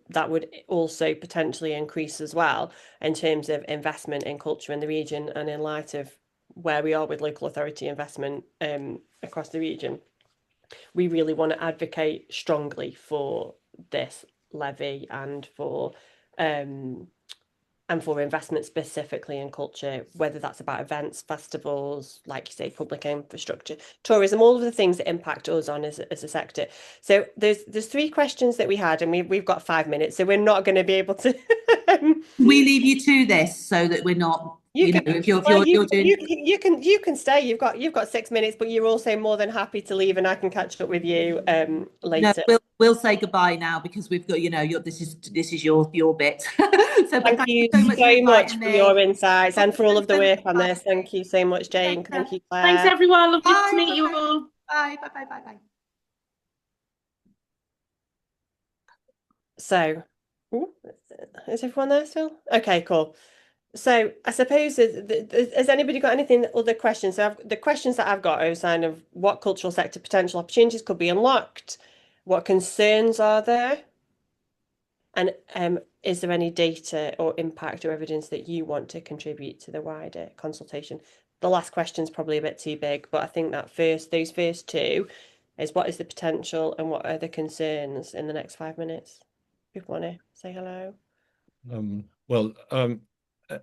also potentially increase as well in terms of investment in culture in the region, and in light of where we are with local authority investment across the region. We really want to advocate strongly for this levy and for investment specifically in culture, whether that's about events, festivals, like you say, public infrastructure, tourism, all of the things that impact us on as a sector. So there's 3 questions that we had, and we've got 5 minutes, so we're not going to be able to. We leave you to this so that we're not. You know, if you're doing, you can stay. You've got 6 minutes, but you're also more than happy to leave, and I can catch up with you later. No, we'll say goodbye now, because we've got, you know, this is your bit. So thank you so much for your insights and for all of the work on this. Thank you so much, Jane. Thank you, Claire. Thanks, everyone. Lovely to meet you all. Bye, bye, bye, bye, bye. So, is everyone there still? Okay, cool. So I suppose, has anybody got anything, other questions? So the questions that I've got are kind of what cultural sector potential opportunities could be unlocked, what concerns are there, and is there any data or impact or evidence that you want to contribute to the wider consultation? The last question's probably a bit too big, but I think that those first 2 is what is the potential and what are the concerns in the next 5 minutes. People want to say hello?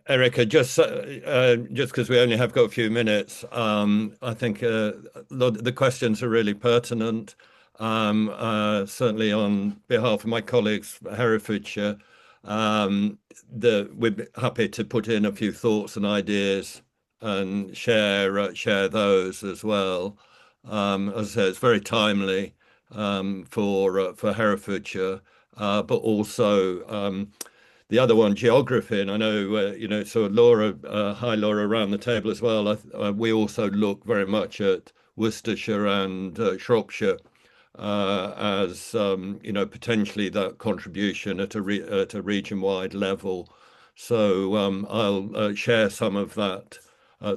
Erica, just because we only have got a few minutes, I think the questions are really pertinent. Certainly on behalf of my colleagues, Herefordshire, we're happy to put in a few thoughts and ideas and share those as well. As I say, it's very timely for Herefordshire, but also the other one, geography, and I know, you know, so Laura, hi Laura, around the table as well. We also look very much at Worcestershire and Shropshire as, you know, potentially that contribution at a region-wide level. So I'll share some of that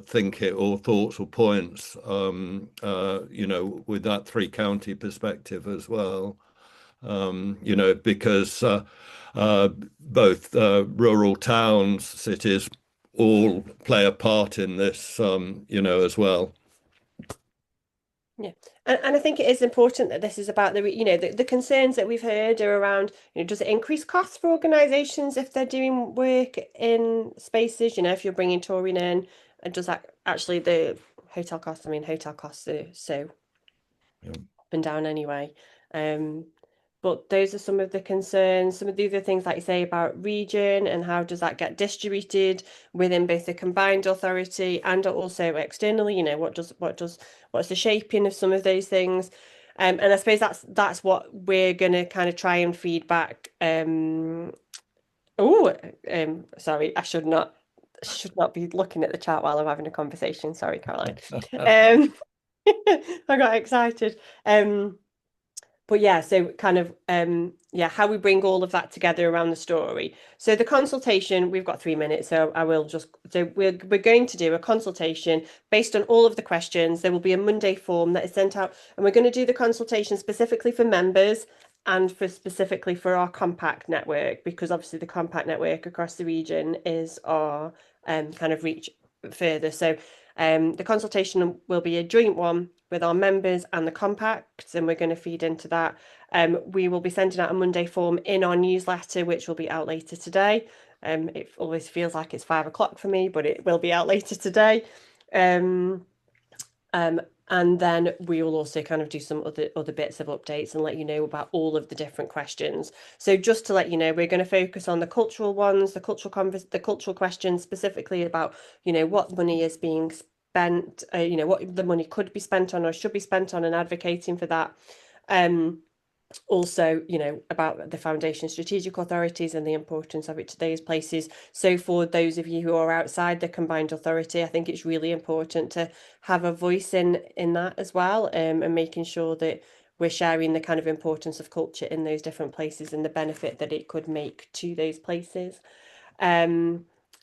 thinking or thoughts or points, you know, with that 3-county perspective as well. You know, because both rural towns, cities, all play a part in this, you know, as well. Yeah, and I think it is important that this is about the concerns that we've heard are around, you know, does it increase costs for organisations if they're doing work in spaces? You know, if you're bringing touring in, and does that actually the hotel costs? I mean, hotel costs are so up and down anyway. But those are some of the concerns, some of the other things like you say about region and how does that get distributed within both the combined authority and also externally, you know, what's the shaping of some of those things. And I suppose that's what we're going to kind of try and feed back. Sorry, I should not be looking at the chat while I'm having a conversation. Sorry, Caroline. I got excited. But yeah, so kind of, how we bring all of that together around the story. So the consultation, we've got 3 minutes, so we're going to do a consultation based on all of the questions. There will be a Monday form that is sent out, and we're going to do the consultation specifically for members and specifically for our compact network, because obviously the compact network across the region is our kind of reach further. So the consultation will be a joint one with our members and the compacts, and we're going to feed into that. We will be sending out a Monday form in our newsletter, which will be out later today. It always feels like it's 5 o'clock for me, but it will be out later today. And then we will also kind of do some other bits of updates and let you know about all of the different questions. So just to let you know, we're going to focus on the cultural ones, the cultural questions, specifically about, you know, what money is being spent, you know, what the money could be spent on or should be spent on, and advocating for that. Also, you know, about the foundation strategic authorities and the importance of it to those places. So for those of you who are outside the combined authority, I think it's really important to have a voice in that as well, and making sure that we're sharing the kind of importance of culture in those different places and the benefit that it could make to those places.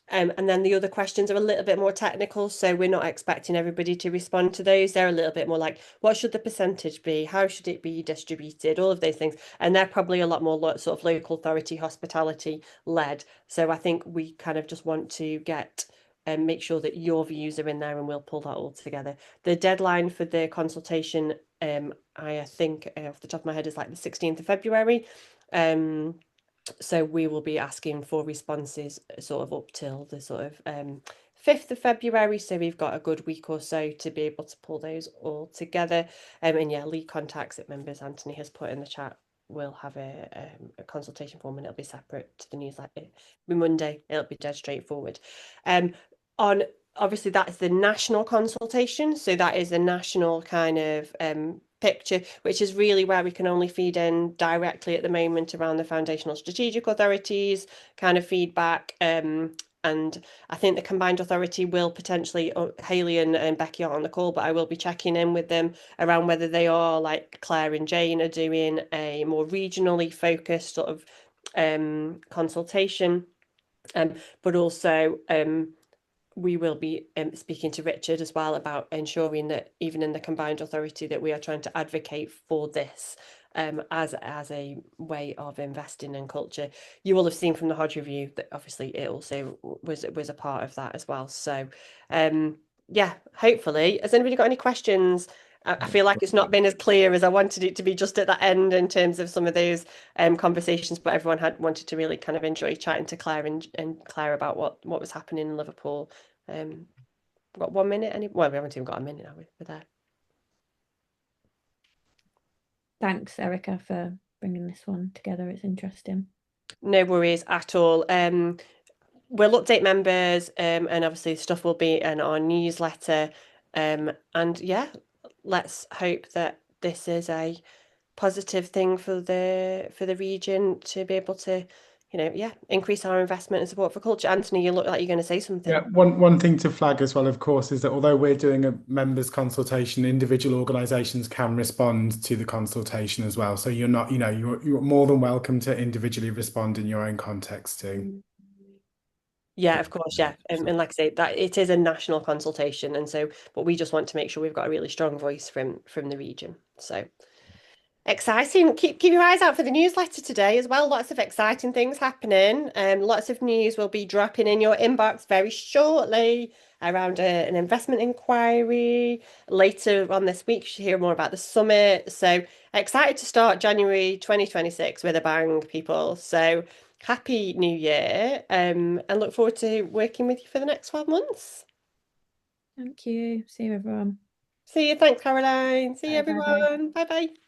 And then the other questions are a little bit more technical, so we're not expecting everybody to respond to those. They're a little bit more like, what should the percentage be? How should it be distributed? All of those things. And they're probably a lot more sort of local authority, hospitality led. So I think we kind of just want to get and make sure that your views are in there, and we'll pull that all together. The deadline for the consultation, I think off the top of my head, is like the 16th of February. So we will be asking for responses sort of up till the sort of 5th of February. So we've got a good week or so to be able to pull those all together. And yeah, Lee contacts that members Anthony has put in the chat. We'll have a consultation form, and it'll be separate to the newsletter. It'll be Monday. It'll be dead straightforward. On obviously that's the national consultation. So that is a national kind of picture, which is really where we can only feed in directly at the moment around the foundational strategic authorities kind of feedback. And I think the combined authority will potentially, Hayley and Becky are on the call, but I will be checking in with them around whether they are, like Claire and Jane are doing, a more regionally focused sort of consultation. But also we will be speaking to Richard as well about ensuring that even in the combined authority that we are trying to advocate for this as a way of investing in culture. You will have seen from the Hodge review that obviously it also was a part of that as well. So yeah, hopefully. Has anybody got any questions? I feel like it's not been as clear as I wanted it to be just at that end in terms of some of those conversations, but everyone had wanted to really kind of enjoy chatting to Claire and Claire about what was happening in Liverpool. Got 1 minute? Well, we haven't even got a minute, have we? We're there. Thanks, Erica, for bringing this one together. It's interesting. No worries at all. We'll update members, and obviously stuff will be in our newsletter. And yeah, let's hope that this is a positive thing for the region to be able to, you know, yeah, increase our investment and support for culture. Anthony, you look like you're going to say something. Yeah, one thing to flag as well, of course, is that although we're doing a members consultation, individual organisations can respond to the consultation as well. So you're not, you know, you're more than welcome to individually respond in your own context too. Yeah, of course, yeah. And like I say, that it is a national consultation, and so, but we just want to make sure we've got a really strong voice from the region. So exciting. Keep your eyes out for the newsletter today as well. Lots of exciting things happening. Lots of news will be dropping in your inbox very shortly around an investment inquiry. Later on this week, you should hear more about the summit. So excited to start January 2026 with a bang, people. So happy new year, and look forward to working with you for the next 12 months. Thank you. See you, everyone. See you. Thanks, Caroline. See you, Bye, bye. everyone. Bye bye.